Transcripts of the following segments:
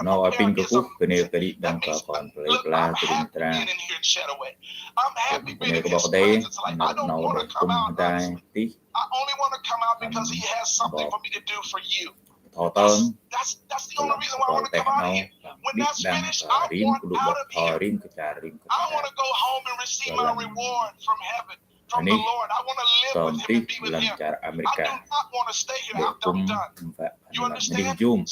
nó ở pin của cúc cái này cái đi đang có còn lấy la từ bên tra cái này có bảo đấy nó để cùng ta tí thọ tơn còn tẹt nó biết đang riêng của đội bậc thọ riêng của trà riêng của trà này còn tí lần trà America để cùng và làm đi zoom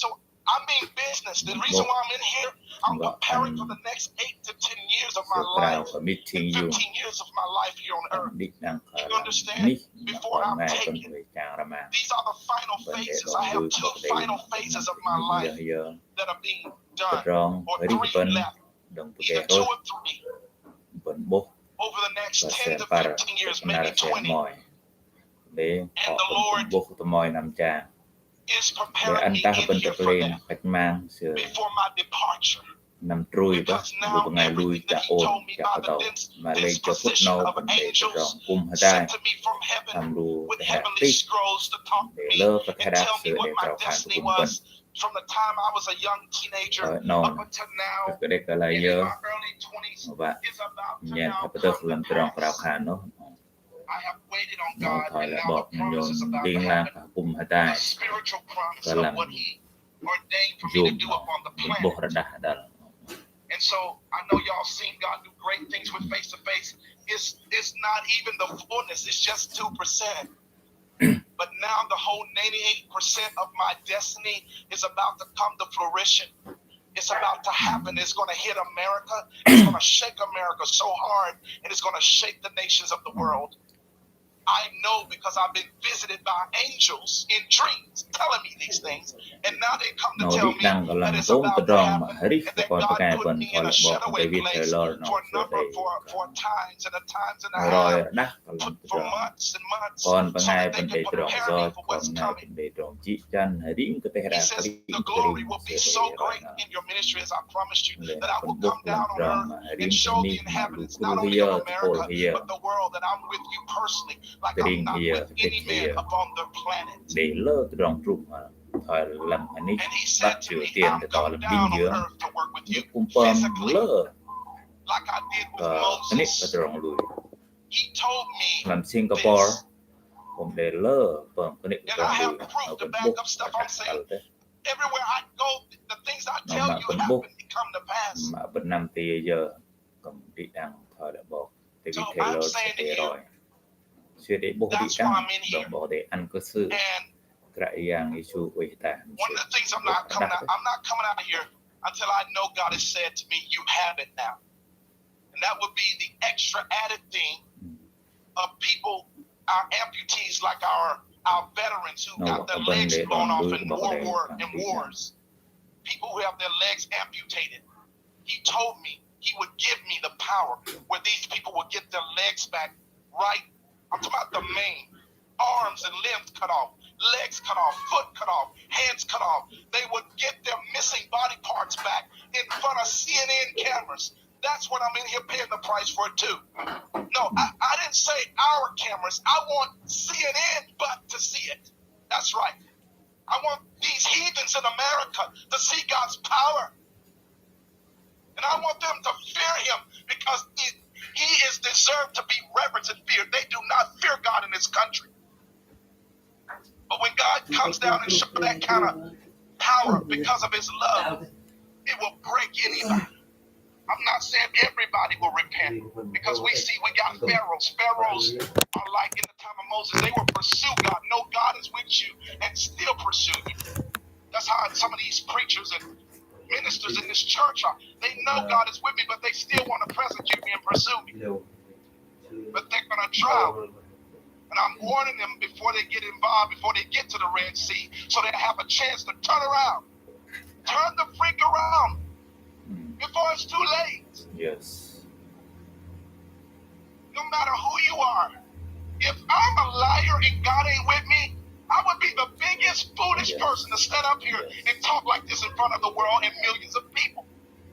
I'm being business. The reason why I'm in here, I'm preparing for the next 8 to 10 years of my life, and 15 years of my life here on earth. You understand? Before I'm taken, these are the final phases. I have 2 final phases of my life that are being done, or 3 left, either 2 or 3. Over the next 10 to 15 years, maybe 20. And the Lord is preparing me in here for that before my departure. Because now everything that He told me by the disposition of angels sent to me from heaven with heavenly scrolls to talk to me and tell me what my destiny was from the time I was a young teenager up until now and in my early 20s is about to now come to pass. I have waited on God, and now the promise is about to happen. A spiritual promise of what He ordained for me to do upon the planet. And so I know y'all seen God do great things with face to face. It's not even the fullness, it's just 2%. But now the whole 98% of my destiny is about to come to fruition. It's about to happen. It's going to hit America. It's going to shake America so hard, and it's going to shake the nations of the world. I know because I've been visited by angels in dreams telling me these things, and now they come to tell me that it's about to happen, and that God put me in a shutaway place for times and for months and months, so that they can prepare me for what's coming. He says the glory will be so great in your ministry, as I promised you, that I will come down on earth and show the inhabitants, not only of America, but the world, that I'm with you personally. Like I'm not with any man upon the planet. Để lơ từ rong trục thời làm anh ấy bắt chữa tiền để tỏ làm binh dưỡng những cung pơm lơ anh ấy bắt rong lùi làm Singapore cũng để lơ vâng anh ấy bắt rong lùi ở bên bốc everywhere I go, the things I tell you happen to come to pass. Mà bên Nam thì giờ còn đi đang thời đã bỏ thì bị thay lơ sẽ rồi suy để bố đi đăng đồng bộ để ăn cơ sư cái yang isu với ta. One of the things I'm not coming out of here until I know God has said to me, you have it now. And that would be the extra added thing of people, our amputees, like our veterans who got their legs blown off in wars. People who have their legs amputated. He told me He would give me the power where these people would get their legs back right. I'm talking about the main arms and limbs cut off, legs cut off, foot cut off, hands cut off. They would get their missing body parts back in front of CNN cameras. That's what I'm in here paying the price for it too. No, I didn't say our cameras. I want CNN but to see it. That's right. I want these heathens in America to see God's power. And I want them to fear Him because He is deserved to be reverenced and feared. They do not fear God in this country. But when God comes down and shows that kind of power because of His love, it will break anybody. I'm not saying everybody will repent, because we see we got pharaohs. Pharaohs are like in the time of Moses. They will pursue God. No, God is with you and still pursue you. That's how some of these preachers and ministers in this church are. They know God is with me, but they still want to persecute me and pursue me. But they're going to drown. And I'm warning them before they get involved, before they get to the Red Sea, so they have a chance to turn around. Turn the freak around before it's too late. Yes. No matter who you are, if I'm a liar and God ain't with me, I would be the biggest foolish person to stand up here and talk like this in front of the world and millions of people.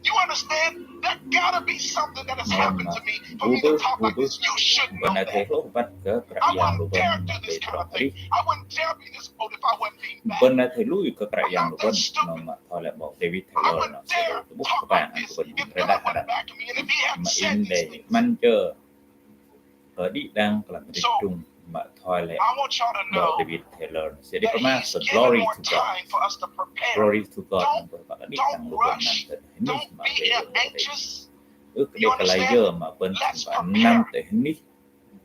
You understand? There gotta be something that has happened to me for me to talk like this. You should know that. I wouldn't dare do this kind of thing. I wouldn't dare be this bold if I wasn't being bad. Bên là thầy lui có cái dạng của bên nó mà thôi lại bảo David I Taylor wouldn't nó sẽ dare được bút talk các bạn like this của bên if ra God đá wasn't đá back to me and if He hadn't mà said in these để things. mang chờ ở đi đang là một So, chung mà thôi lại I want y'all to bảo know David Taylor sẽ đi that có mà He's sự given glory more to God, time for us to prepare. glory to God Don't- nó gọi là đi don't đang lúc bên rush. nằm tình hình Don't mà be về ở đây anxious. ước You đây cái lấy understand? giờ mà bên Let's và prepare. năm tới hình ní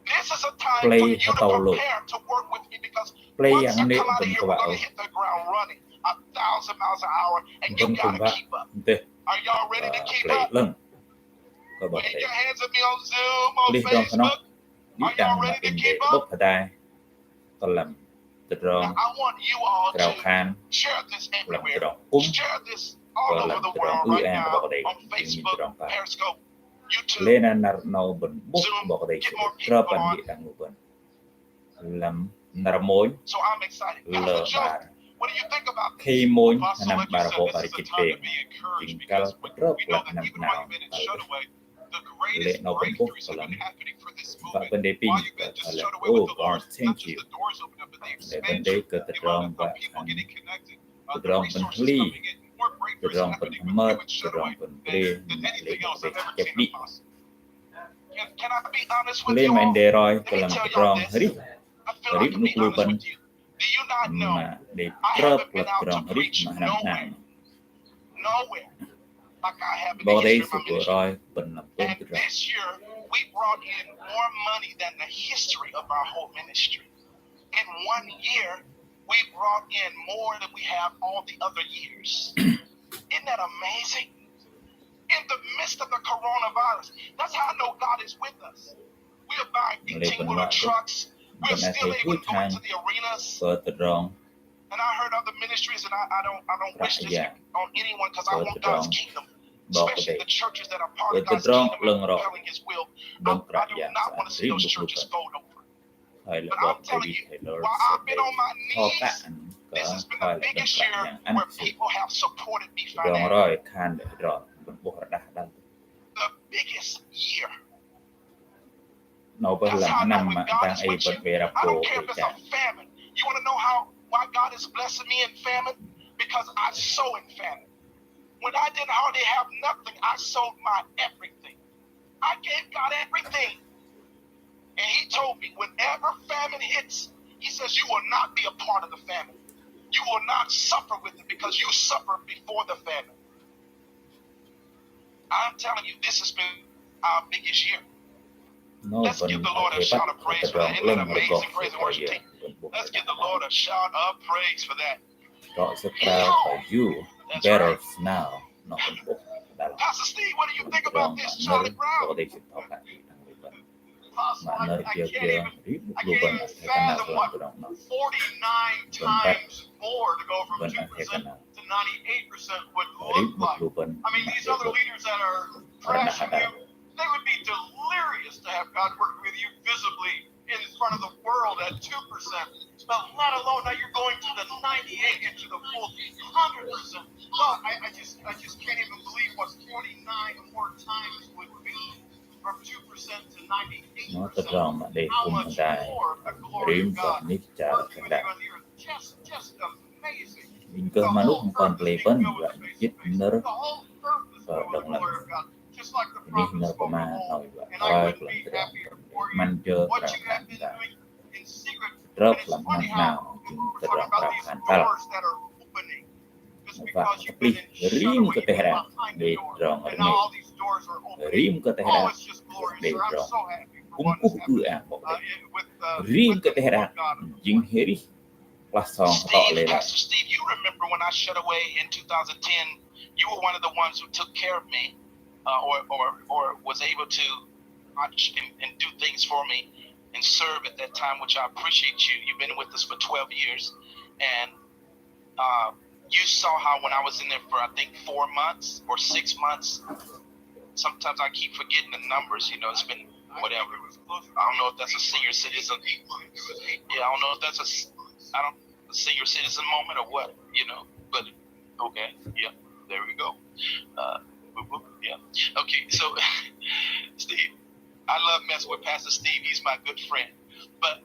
This is a time Play for you hạt to tàu lụt. prepare to work with me because play once ăn I nế come out of bên here, các we're bạn going to hit the ground running 1,000 miles an hour, and you bên không got to vạ keep up. tê Are y'all ready to keep play up? lần có bảo Wave để your hands at me on Zoom, on click đòn nó Facebook. đi Are đang y'all mà ready to in để keep up? bốc ở đây có làm tự Now, rong I want you all rào to khan share this làm tự everywhere. rong cúng Share this all và over làm the tự rong world ư right an now bảo đây on tự Facebook, rong phải Periscope, YouTube. lên ăn nào bên bốc Zoom, bảo đây get sẽ more được trơ people bên on. địa đang ngủ bên làm nà mối So I'm excited. lờ Pastor Joe, bà what do you think about this? khi mối Apostle, nằm like bà you bộ said, bà this is chích a time tiền to be encouraged chính because cao we rất know là that nằm even nào while you've been in tại Shutaway, the lệ greatest nó vẫn bốc breakthroughs và have làm been happening for this và movement. vấn đề pin While you've been và just là Shutaway with oh the God Lord, thank not you just the doors open up, but the để vấn đề expansion, cơ tự the amount rong of và people thành getting connected, tự the rong bên resources ly coming in, more tự breakthroughs rong bên happening with mơ you and tự rong Shutaway bên than, lê than lệ anything bảo else đây I've ever chép seen, đi Apostle. Can I be honest with lê you mà all? đề rồi Let có me làm tell tự y'all rong this. rít I feel I rít can nút be lưu honest bên with you. Do you not know mà để I trớp haven't been là out tự to rong rít preach mà nằm nowhere, hàng nowhere like I have in the bao đây history of sự my vừa ministry. rồi bên làm bên And tự rong this year, we brought in more money than the history of our whole ministry. In 1 year, we brought in more than we have all the other years. Isn't that amazing? In the midst of the coronavirus, that's how I know God is with us. We are buying 18-wheeler trucks. We're bên này still thấy able cuối to go tháng into the arenas. có tự rong And I heard other ministries, and I don't wish this yeah on anyone because I có want tự God's rong kingdom, bỏ cái especially đây the churches that are part có of tự God's rong kingdom lần and rồi fulfilling His will. đông I cả do dạng not sẽ want to see rít those nút lưu churches bên fold over. hay là But bỏ I'm telling David you, Taylor while sẽ I've been để on my cho knees, bạn this có has been hay the là bên biggest cả year dạng ăn where sự people have supported me rong financially. rồi khan để rồi bên bộ đã đang The biggest year. nó bên That's how I làm know năm when mà God đang is ai with bên you. về ra I cổ don't care để if it's trả a famine. You want to know why God is blessing me in famine? Because I sow in famine. When I didn't hardly have nothing, I sold my everything. I gave God everything. And He told me, whenever famine hits, He says, you will not be a part of the famine. You will not suffer with it because you suffered before the famine. I'm telling you, this has been our biggest year. nó Let's vẫn give the Lord a hay shout bắt of tự praise for rong that. Isn't that lần rồi gọt amazing? Praise and phải worship team. bên bộ Let's give đã the Lord a shout of praise for that. có rất proud for you That's better right. now nó bên bộ đã là Pastor Steve, what do you think tự about rong mà this, nơi Charlie có Brown? đây sự thọ bạn đang ngủ bên Apostle, mà nơi I kia can't kia even rít nút I lưu can't bên even thấy cái nào fathom làm what tự rong nó 49 bên bắt times more to go from bên thấy cái 2% nào to 98% would rít look nút like. lưu bên I mean, mà these để other bộ leaders that are trashing you, they would be delirious to have God working with you visibly in front of the world at 2%. But let alone now you're going to the 98 and to the full 100%. No, I just can't even believe what 49 more times would be from 2% to 98%. nó tự rong mà để How cùng much thằng đại more the glory rím of và God nít trả là working thằng with đại you on the earth. Just amazing. mình cơ mà lúc không còn play bên và giết nơ The whole earth is và filled with đồng the làm glory of God. Just like the ini prophet nơ của spoke mà of nói old. và And I rồi couldn't là be tự rong happier for you. mình chưa What rào you khăn have been ra doing in secret. rất And it's làm funny năm how nào chúng we're tự talking rong about rào these khăn ta là doors that are opening. Just và because you've tapi been in rim Shutaway, ke you've been Tehran behind the để door. rong And ở now ngay all these doors are opening. rim ke Oh, Tehran it's just glorious, để sir. I'm rong so happy for cũng what cũng is cứ happening bộ đây with rim ke the Tehran God. dính heri là song tọ lên lại Pastor Steve, you remember when I shut away in 2010? You were one of the ones who took care of me, or was able to watch and do things for me and serve at that time, which I appreciate you. You've been with us for 12 years, and you saw how when I was in there for I think 4 months or 6 months. Sometimes I keep forgetting the numbers. You know, it's been whatever. I don't know if that's a senior citizen. Yeah, I don't know if that's a senior citizen moment or what. You know, but okay, yeah, there we go. Yeah. Okay. So, Steve, I love messing with Pastor Steve. He's my good friend. But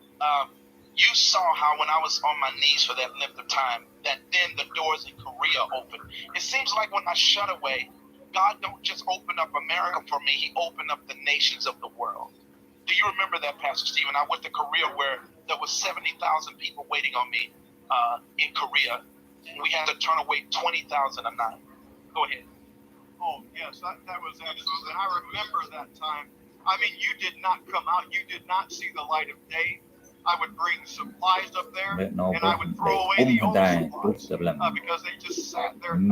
you saw how when I was on my knees for that length of time, that then the doors in Korea opened. It seems like when I shut away, God don't just open up America for me. He opened up the nations of the world. Do you remember that, Pastor Steve? And I went to Korea where there was 70,000 people waiting on me in Korea. We had to turn away 20,000 a night. Go ahead. Oh, yes, that was absolutely. And I remember that time. I mean, you did not come out. You did not see the light of day. I would bring supplies up there, and I would throw away the old supplies because they just sat there. And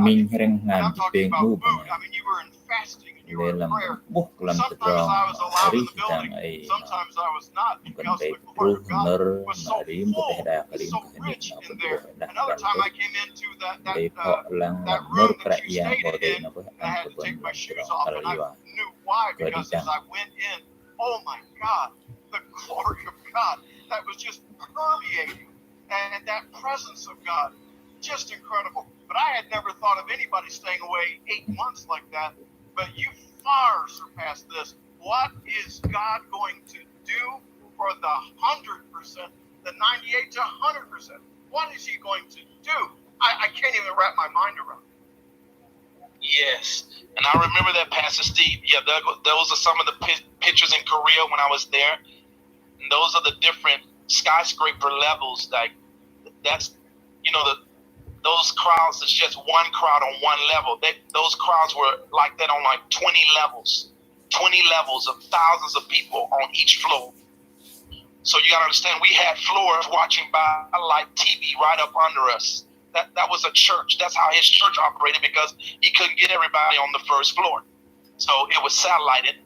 I'm talking about food. I mean, you were in fasting and you were in prayer. Sometimes I was allowed in the building. Sometimes I was not because the glory of God was so full, so rich in there. Another time I came into that room that you stayed in, and I had to take my shoes off, and I knew why, because as I went in, oh my God, the glory of God that was just permeating, and that presence of God, just incredible. But I had never thought of anybody staying away 8 months like that, but you far surpassed this. What is God going to do for the 100%, the 98 to 100%? What is he going to do? I can't even wrap my mind around it. Yes, and I remember that, Pastor Steve. Yeah, those are some of the pictures in Korea when I was there. And those are the different skyscraper levels. Like that's, those crowds is just one crowd on one level. Those crowds were like that on like 20 levels of thousands of people on each floor. So you gotta understand, we had floors watching by like TV right up under us. That was a church. That's how his church operated, because he couldn't get everybody on the first floor. So it was satellited,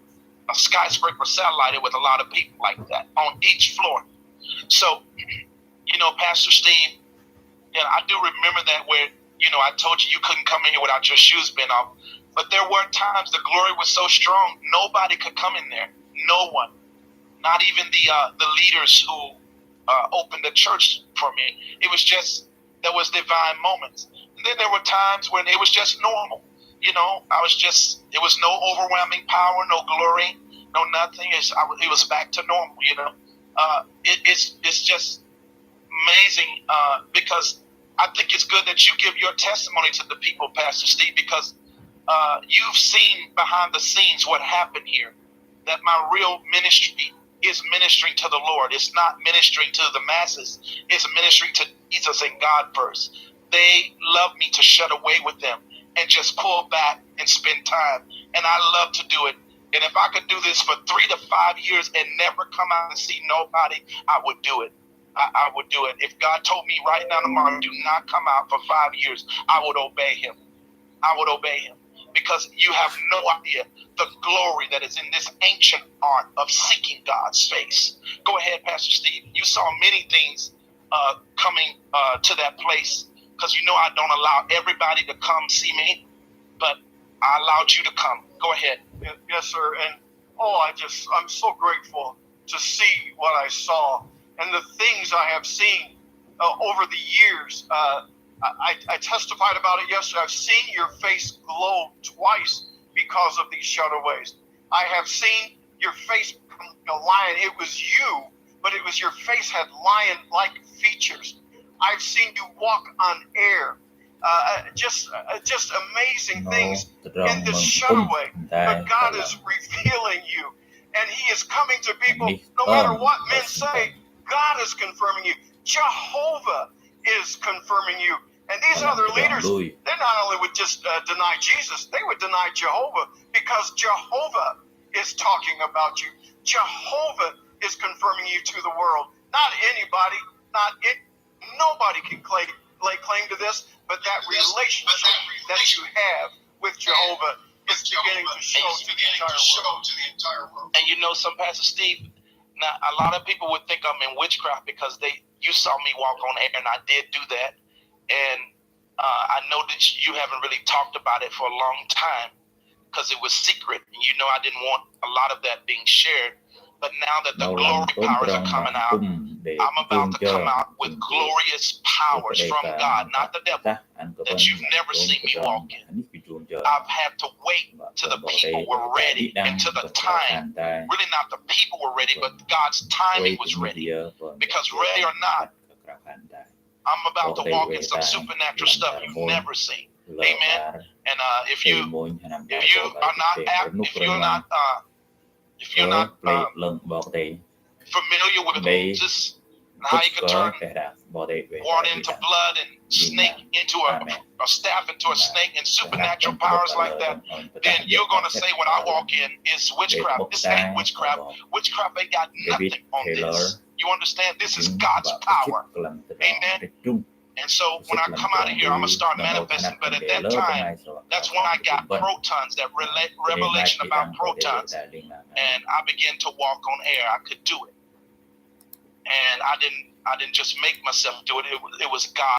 a skyscraper satellited with a lot of people like that on each floor. So, Pastor Steve, I do remember that where, I told you couldn't come in here without your shoes being off. But there were times the glory was so strong, nobody could come in there. No one. Not even the leaders who opened the church for me. It was just, there was divine moments. And then there were times when it was just normal. It was no overwhelming power, no glory, no nothing. It was back to normal, It's just amazing because I think it's good that you give your testimony to the people, Pastor Steve, because you've seen behind the scenes what happened here, that my real ministry is ministering to the Lord. It's not ministering to the masses. It's ministering to Jesus and God first. They love me to shut away with them and just pull back and spend time. And I love to do it. And if I could do this for 3 to 5 years and never come out and see nobody, I would do it. I would do it. If God told me right now tomorrow, do not come out for 5 years, I would obey him. I would obey him. Because you have no idea the glory that is in this ancient art of seeking God's face. Go ahead, Pastor Steve. You saw many things coming to that place, because I don't allow everybody to come see me, but I allowed you to come. Go ahead. Yes, sir. And I'm so grateful to see what I saw and the things I have seen over the years. I testified about it yesterday. I've seen your face glow twice because of these shutaways. I have seen your face become a lion. It was you, but it was your face had lion-like features. I've seen you walk on air. Just amazing things in this shutaway. But God is revealing you, and he is coming to people. No matter what men say, God is confirming you. Jehovah is confirming you. And these other leaders, they not only would just deny Jesus, they would deny Jehovah, because Jehovah is talking about you. Jehovah is confirming you to the world. Not anybody, nobody can lay claim to this, but that relationship that you have with Jehovah is beginning to show to the entire world. And some, Pastor Steve, now a lot of people would think I'm in witchcraft because you saw me walk on air, and I did do that. And I know that you haven't really talked about it for a long time because it was secret. And I didn't want a lot of that being shared. But now that the glory powers are coming out, I'm about to come out with glorious powers from God, not the devil, that you've never seen me walk in. trời I've had to wait và till the bỏ people đây were ready biết đăng and till the và time. thành tai Really not the people were ready, but God's timing was ready. Because ready or not, I'm about to walk in some supernatural stuff you've never seen. Amen. And if you are not familiar with Moses and how he could turn water into blood and snake into a staff into a snake and supernatural powers like that, then you're going to say what I walk in is witchcraft. This ain't witchcraft. Witchcraft ain't got nothing on this. You understand? This is God's power. Amen. And so when I come out of here, I'm going to start manifesting. But at that time, that's when I got protons, that revelation about protons. And I began to walk on air. I could do it. And I didn't just make myself do it. It was God.